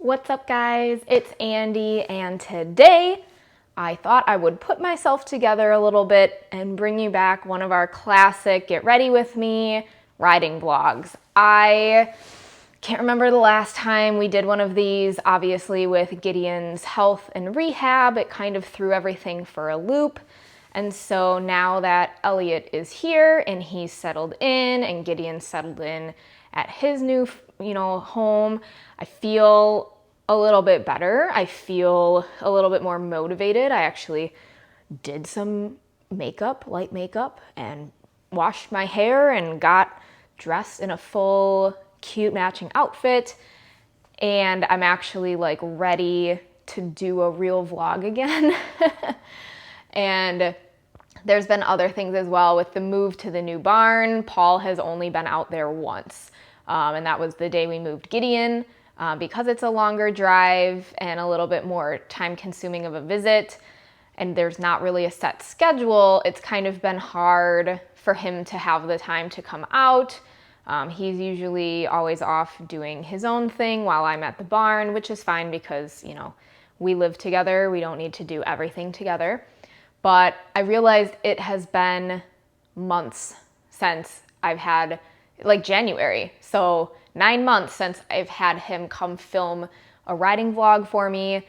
What's up, guys? It's Andy, and today I thought I would put myself together a little bit and bring you back one of our classic Get Ready With Me riding vlogs. I can't remember the last time we did one of these. Obviously, with Gideon's health and rehab, it kind of threw everything for a loop. And so now that Elliot is here and he's settled in and Gideon's settled in at his new, home, I feel a little bit better. I feel a little bit more motivated. I actually did some light makeup, and washed my hair and got dressed in a full cute matching outfit. And I'm actually ready to do a real vlog again. And there's been other things as well with the move to the new barn. Paul has only been out there once. And that was the day we moved Gideon. Because it's a longer drive and a little bit more time consuming of a visit, and there's not really a set schedule, it's kind of been hard for him to have the time to come out. He's usually always off doing his own thing while I'm at the barn, which is fine because, we live together. We don't need to do everything together. But I realized it has been months since I've had, January. So 9 months since I've had him come film a riding vlog for me.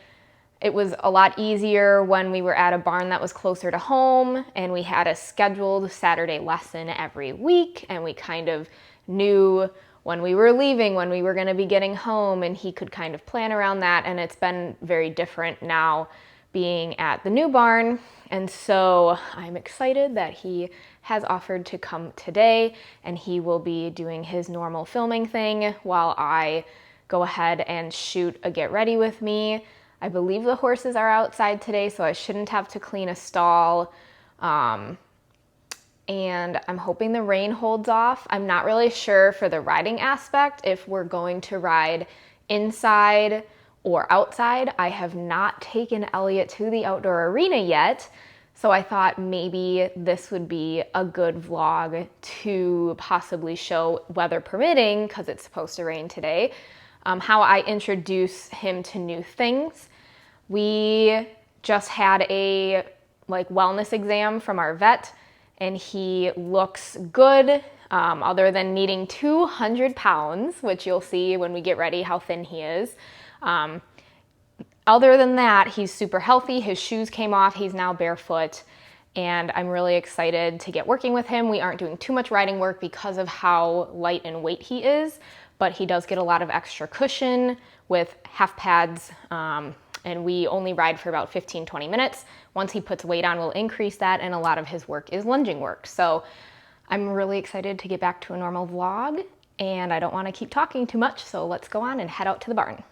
It was a lot easier when we were at a barn that was closer to home and we had a scheduled Saturday lesson every week, and we kind of knew when we were leaving, when we were going to be getting home, and he could kind of plan around that. And it's been very different now being at the new barn. And so I'm excited that he has offered to come today, and he will be doing his normal filming thing while I go ahead and shoot a Get Ready With Me. I believe the horses are outside today, so I shouldn't have to clean a stall. And I'm hoping the rain holds off. I'm not really sure for the riding aspect if we're going to ride inside or outside. I have not taken Elliot to the outdoor arena yet, so I thought maybe this would be a good vlog to possibly show, weather permitting, because it's supposed to rain today, how I introduce him to new things. We just had a wellness exam from our vet, and he looks good, other than needing 200 pounds, which you'll see when we get ready how thin he is. Other than that, he's super healthy. His shoes came off. He's now barefoot, and I'm really excited to get working with him. We aren't doing too much riding work because of how light in weight he is, but he does get a lot of extra cushion with half pads, and we only ride for about 15-20 minutes. Once he puts weight on, we'll increase that, and a lot of his work is lunging work. So I'm really excited to get back to a normal vlog, and I don't want to keep talking too much, so let's go on and head out to the barn.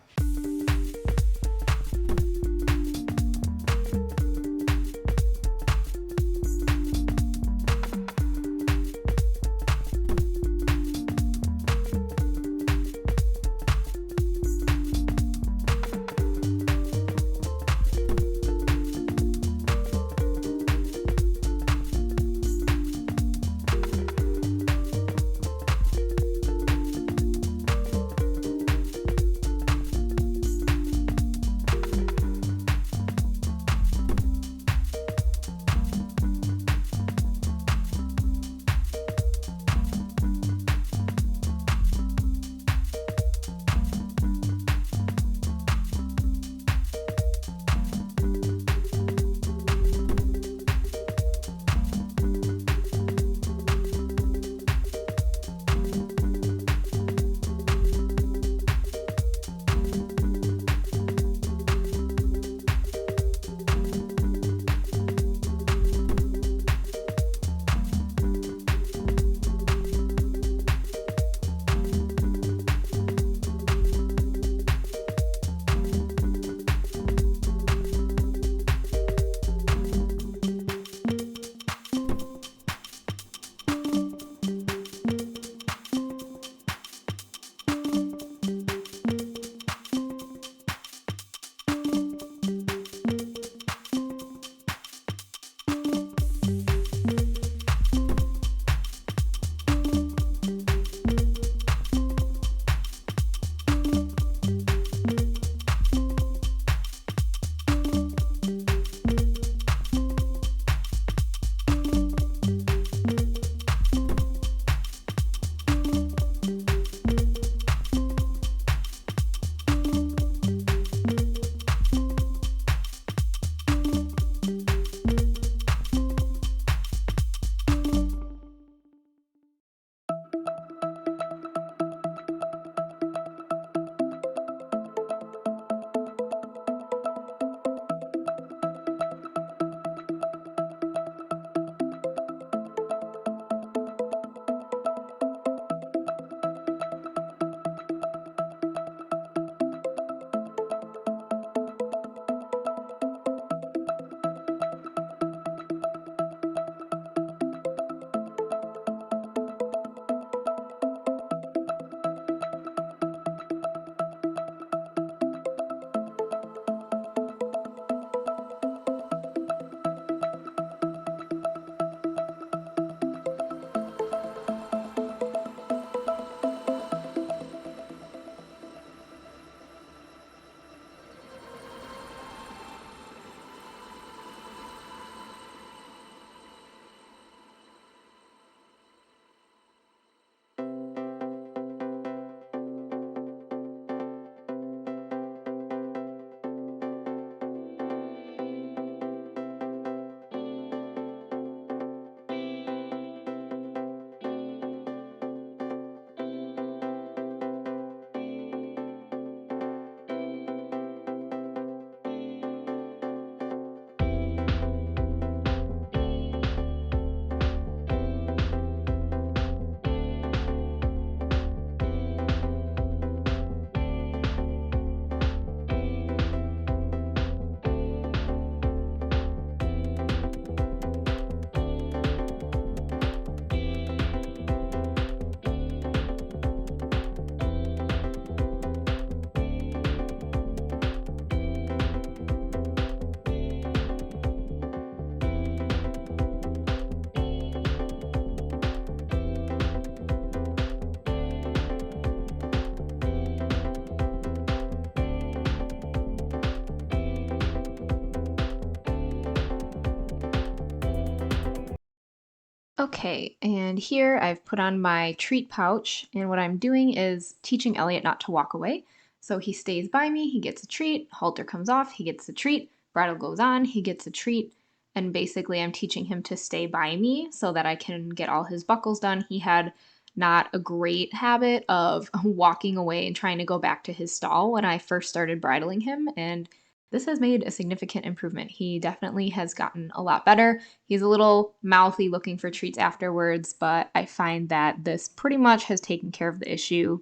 Okay, and here I've put on my treat pouch, and what I'm doing is teaching Elliot not to walk away. So he stays by me, he gets a treat, halter comes off, he gets a treat, bridle goes on, he gets a treat, and basically I'm teaching him to stay by me so that I can get all his buckles done. He had not a great habit of walking away and trying to go back to his stall when I first started bridling him, and this has made a significant improvement. He definitely has gotten a lot better. He's a little mouthy looking for treats afterwards, but I find that this pretty much has taken care of the issue.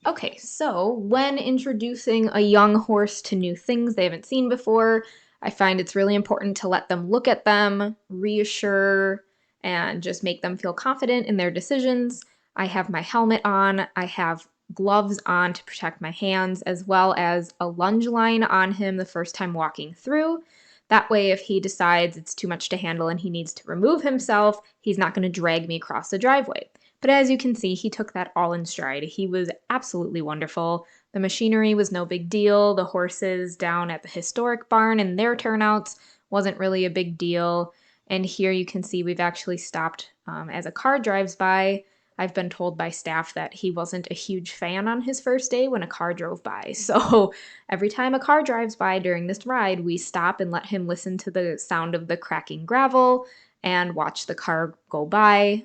Okay, so when introducing a young horse to new things they haven't seen before, I find it's really important to let them look at them, reassure, and just make them feel confident in their decisions. I have my helmet on, I have gloves on to protect my hands, as well as a lunge line on him the first time walking through. That way, if he decides it's too much to handle and he needs to remove himself, he's not going to drag me across the driveway. But as you can see, he took that all in stride. He was absolutely wonderful. The machinery was no big deal. The horses down at the historic barn and their turnouts wasn't really a big deal. And here you can see we've actually stopped as a car drives by. I've been told by staff that he wasn't a huge fan on his first day when a car drove by. So every time a car drives by during this ride, we stop and let him listen to the sound of the cracking gravel and watch the car go by.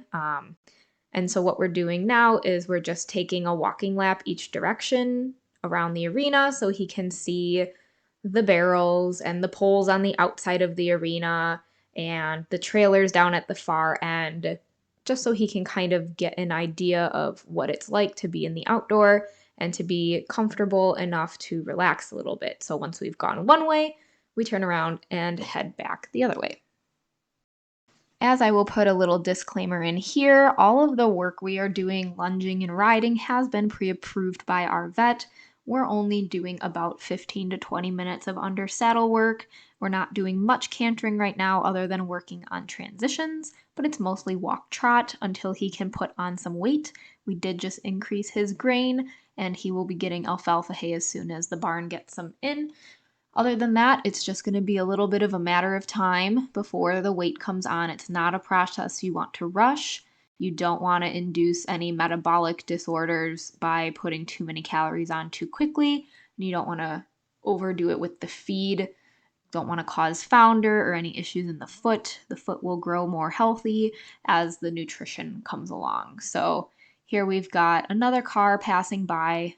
And so what we're doing now is we're just taking a walking lap each direction around the arena so he can see the barrels and the poles on the outside of the arena and the trailers down at the far end, just so he can kind of get an idea of what it's like to be in the outdoor and to be comfortable enough to relax a little bit. So once we've gone one way, we turn around and head back the other way. As I will put a little disclaimer in here, all of the work we are doing, lunging and riding, has been pre-approved by our vet. We're only doing about 15 to 20 minutes of under saddle work. We're not doing much cantering right now other than working on transitions, but it's mostly walk trot until he can put on some weight. We did just increase his grain, and he will be getting alfalfa hay as soon as the barn gets some in. Other than that, it's just going to be a little bit of a matter of time before the weight comes on. It's not a process you want to rush. You don't want to induce any metabolic disorders by putting too many calories on too quickly. You don't want to overdo it with the feed. Don't want to cause founder or any issues in the foot. The foot will grow more healthy as the nutrition comes along. So here we've got another car passing by.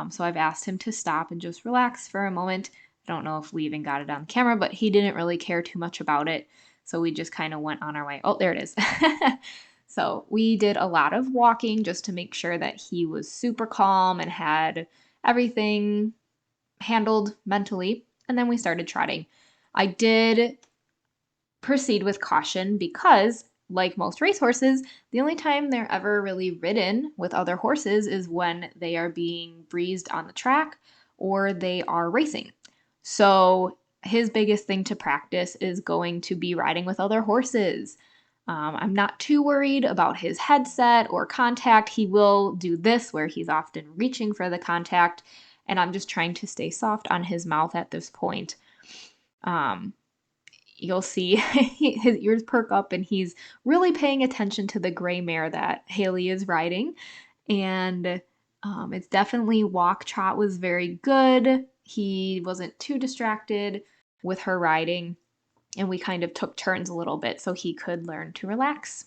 So I've asked him to stop and just relax for a moment. I don't know if we even got it on camera, but he didn't really care too much about it. So we just kind of went on our way. Oh, there it is. So we did a lot of walking just to make sure that he was super calm and had everything handled mentally. And then we started trotting. I did proceed with caution because, like most racehorses, the only time they're ever really ridden with other horses is when they are being breezed on the track or they are racing. So his biggest thing to practice is going to be riding with other horses. I'm not too worried about his headset or contact. He will do this where he's often reaching for the contact, and I'm just trying to stay soft on his mouth at this point. You'll see his ears perk up and he's really paying attention to the gray mare that Haley is riding. And it's definitely walk trot was very good. He wasn't too distracted with her riding, and we kind of took turns a little bit so he could learn to relax.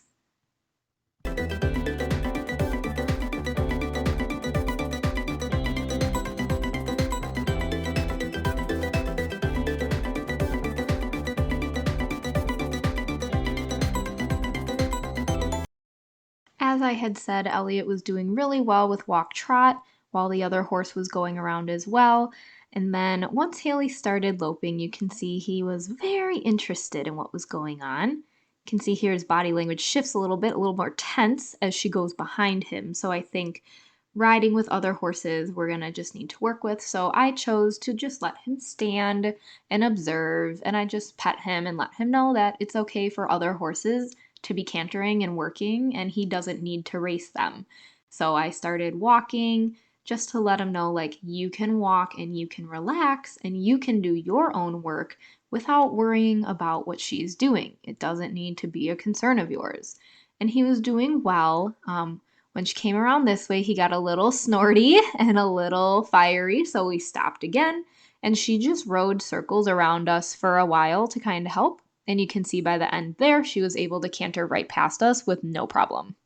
As I had said, Elliot was doing really well with walk trot while the other horse was going around as well. And then once Haley started loping, you can see he was very interested in what was going on. You can see here his body language shifts a little bit, a little more tense as she goes behind him. So I think riding with other horses, we're going to just need to work with. So I chose to just let him stand and observe, and I just pet him and let him know that it's okay for other horses to be cantering and working, and he doesn't need to race them. So I started walking just to let him know, like, you can walk and you can relax and you can do your own work without worrying about what she's doing. It doesn't need to be a concern of yours. And he was doing well. When she came around this way, he got a little snorty and a little fiery, so we stopped again, and she just rode circles around us for a while to kind of help. And you can see by the end there, she was able to canter right past us with no problem.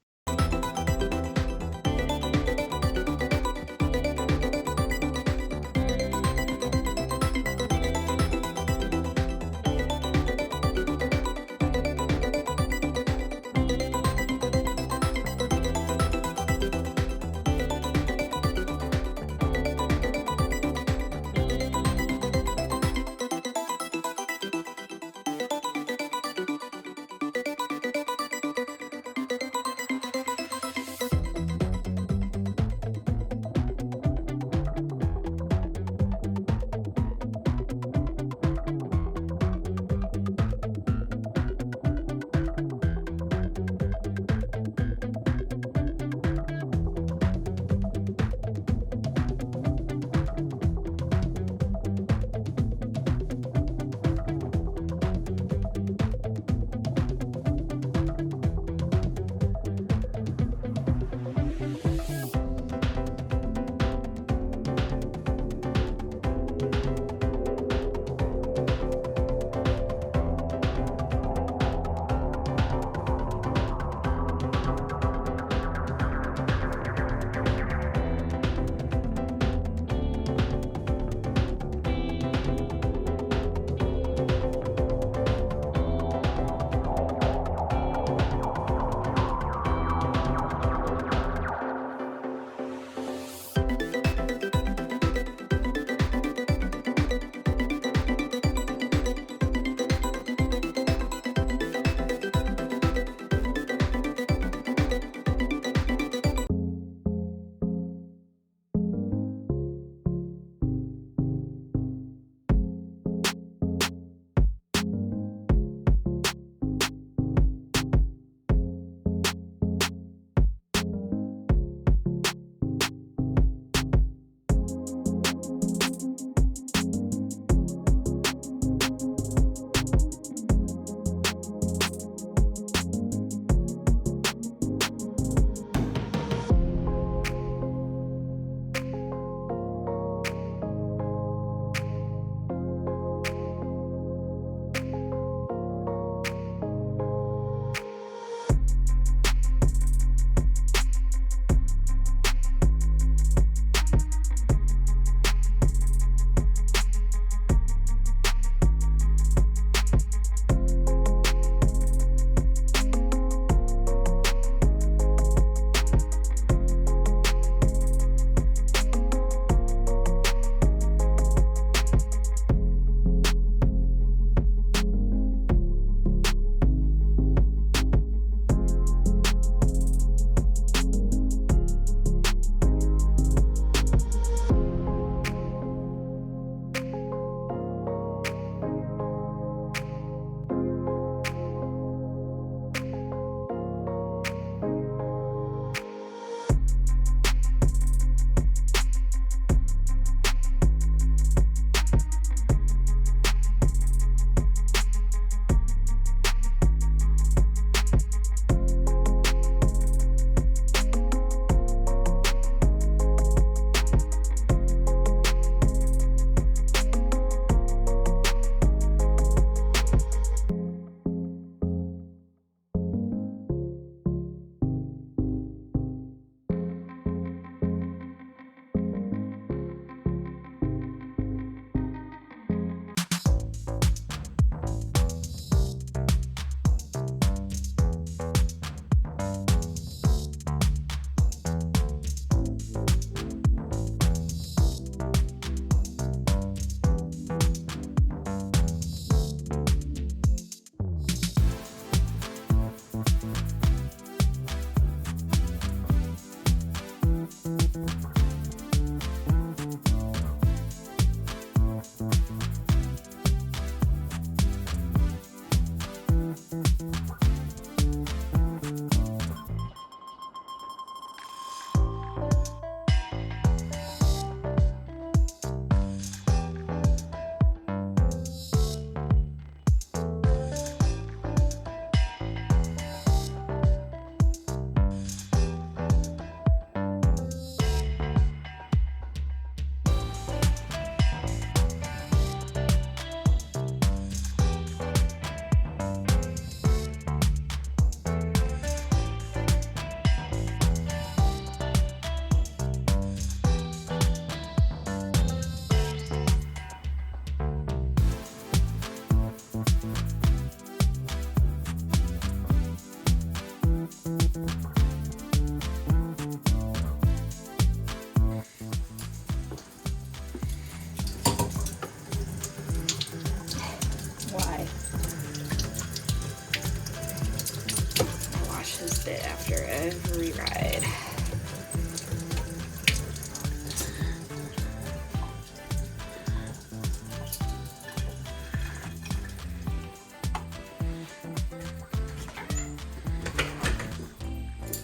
every ride.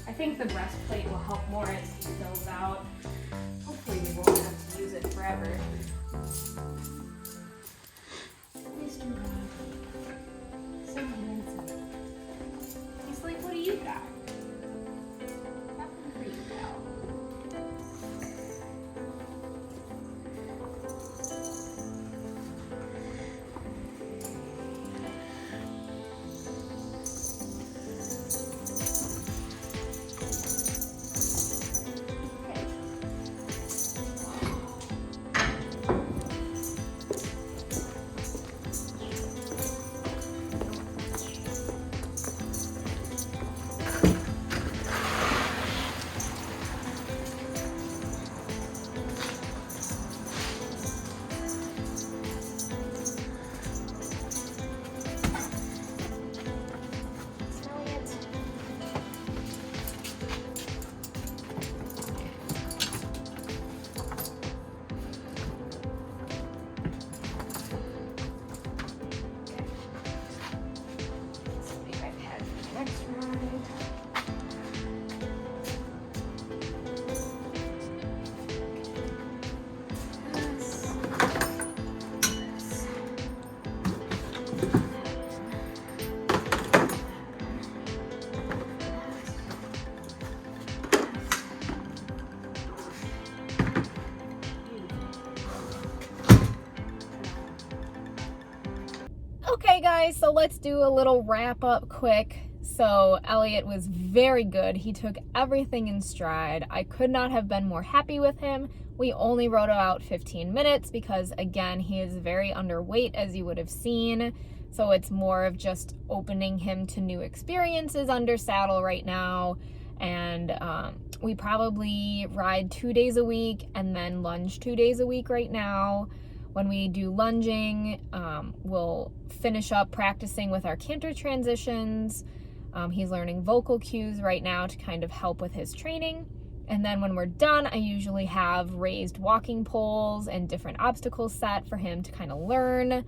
I think the breastplate will help more as he fills out. Hopefully we won't have to use it forever. Mr. Rod, so handsome. He's like, what do you got? Nothing for you, pal. Okay guys, so let's do a little wrap up quick. So Elliot was very good. He took everything in stride. I could not have been more happy with him. We only rode about 15 minutes because again, he is very underweight as you would have seen. So it's more of just opening him to new experiences under saddle right now. And we probably ride 2 days a week and then lunge 2 days a week right now. When we do lunging, we'll finish up practicing with our canter transitions. He's learning vocal cues right now to kind of help with his training. And then when we're done, I usually have raised walking poles and different obstacles set for him to kind of learn.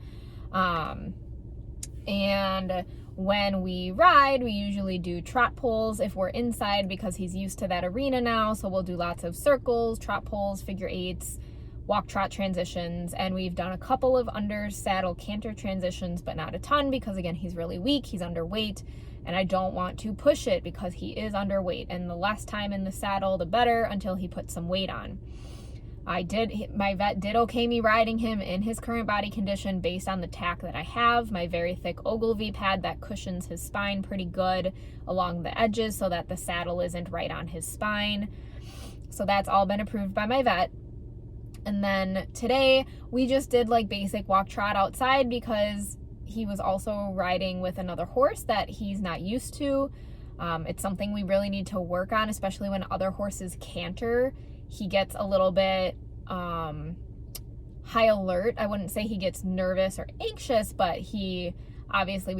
And when we ride, we usually do trot poles if we're inside because he's used to that arena now. So we'll do lots of circles, trot poles, figure eights, walk trot transitions, and we've done a couple of under saddle canter transitions, but not a ton because again, he's really weak, he's underweight, and I don't want to push it because he is underweight, and the less time in the saddle, the better until he puts some weight on. My vet did okay me riding him in his current body condition based on the tack that I have, my very thick Ogilvy pad that cushions his spine pretty good along the edges so that the saddle isn't right on his spine. So that's all been approved by my vet. And then today we just did like basic walk trot outside because he was also riding with another horse that he's not used to. It's something we really need to work on, especially when other horses canter. He gets a little bit high alert. I wouldn't say he gets nervous or anxious, but we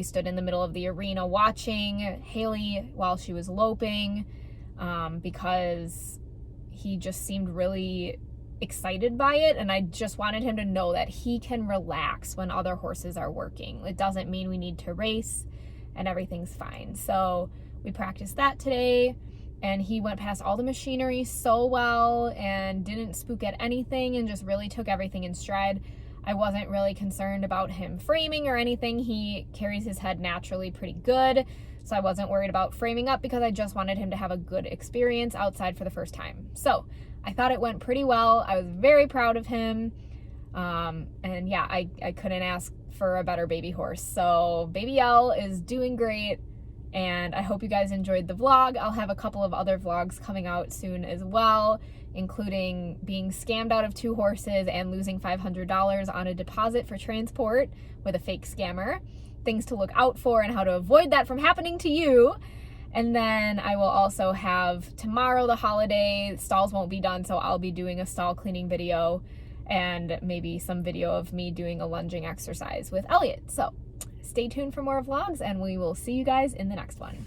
stood in the middle of the arena watching Haley while she was loping because he just seemed really excited by it, and I just wanted him to know that he can relax when other horses are working. It doesn't mean we need to race and everything's fine. So we practiced that today, and he went past all the machinery so well and didn't spook at anything and just really took everything in stride. I wasn't really concerned about him framing or anything. He carries his head naturally pretty good, so I wasn't worried about framing up because I just wanted him to have a good experience outside for the first time. So I thought it went pretty well. I was very proud of him. And yeah, I couldn't ask for a better baby horse. So baby Elle is doing great, and I hope you guys enjoyed the vlog. I'll have a couple of other vlogs coming out soon as well, including being scammed out of 2 horses and losing $500 on a deposit for transport with a fake scammer. Things to look out for and how to avoid that from happening to you. And then I will also have tomorrow, the holiday, stalls won't be done, so I'll be doing a stall cleaning video and maybe some video of me doing a lunging exercise with Elliot. So stay tuned for more vlogs, and we will see you guys in the next one.